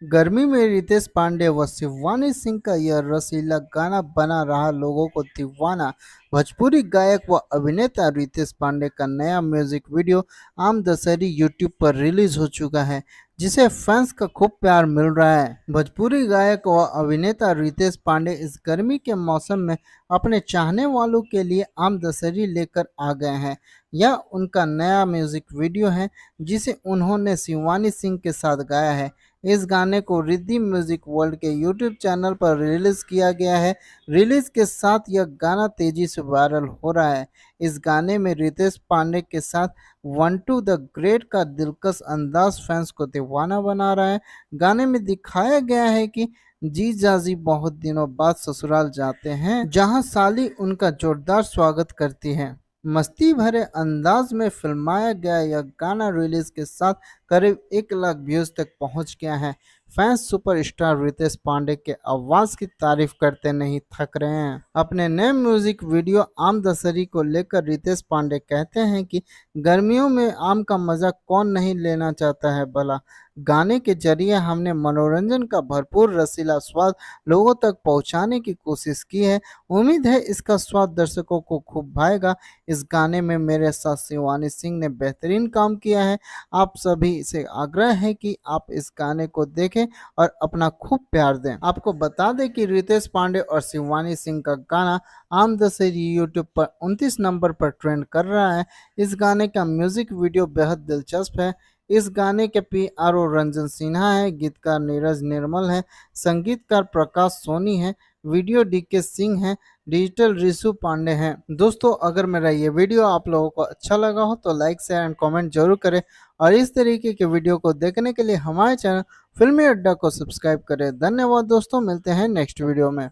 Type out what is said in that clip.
गर्मी में रितेश पांडे व शिवानी सिंह का यह रसीला गाना बना रहा लोगों को दीवाना। भोजपुरी गायक व अभिनेता रितेश पांडे का नया म्यूजिक वीडियो आम दशहरी यूट्यूब पर रिलीज हो चुका है, जिसे फैंस का खूब प्यार मिल रहा है। भोजपुरी गायक व अभिनेता रितेश पांडे इस गर्मी के मौसम में अपने चाहने वालों के लिए आम दशहरी लेकर आ गए हैं। यह उनका नया म्यूजिक वीडियो है, जिसे उन्होंने शिवानी सिंह के साथ गाया है। इस गाने को रिद्धि म्यूजिक वर्ल्ड के यूट्यूब चैनल पर रिलीज किया गया है। रिलीज के साथ यह गाना तेजी से वायरल हो रहा है। इस गाने में रितेश पांडे के साथ वन टू द ग्रेट का दिलकश अंदाज फैंस को दीवाना बना रहा है। गाने में दिखाया गया है कि जीजाजी बहुत दिनों बाद ससुराल जाते हैं, जहां साली उनका जोरदार स्वागत करती है। मस्ती भरे अंदाज में फिल्माया गया यह गाना रिलीज के साथ करीब 1 लाख व्यूज तक पहुंच गया है। फैंस सुपरस्टार रितेश पांडे के आवाज की तारीफ करते नहीं थक रहे हैं। अपने नए म्यूजिक वीडियो आम दशहरी को लेकर रितेश पांडे कहते हैं कि गर्मियों में आम का मजा कौन नहीं लेना चाहता है भला। गाने के जरिए हमने मनोरंजन का भरपूर रसीला स्वाद लोगों तक पहुंचाने की कोशिश की है। उम्मीद है इसका स्वाद दर्शकों को खूब भाएगा। इस गाने में मेरे साथ शिवानी सिंह ने बेहतरीन काम किया है। आप सभी से आग्रह है कि आप इस गाने को देखें और अपना खूब प्यार दें। आपको बता दें कि रितेश पांडे और शिवानी सिंह का गाना आम दशहरी यूट्यूब पर 29 नंबर पर ट्रेंड कर रहा है। इस गाने का म्यूजिक वीडियो बेहद दिलचस्प है। इस गाने के पीआरओ रंजन सिन्हा है, गीतकार नीरज निर्मल है, संगीतकार प्रकाश सोनी है, वीडियो डीके सिंह है, डिजिटल ऋषु पांडे हैं। दोस्तों, अगर मेरा ये वीडियो आप लोगों को अच्छा लगा हो तो लाइक शेयर एंड कमेंट जरूर करें और इस तरीके के वीडियो को देखने के लिए हमारे चैनल फिल्मी अड्डा को सब्सक्राइब करें। धन्यवाद दोस्तों, मिलते हैं नेक्स्ट वीडियो में।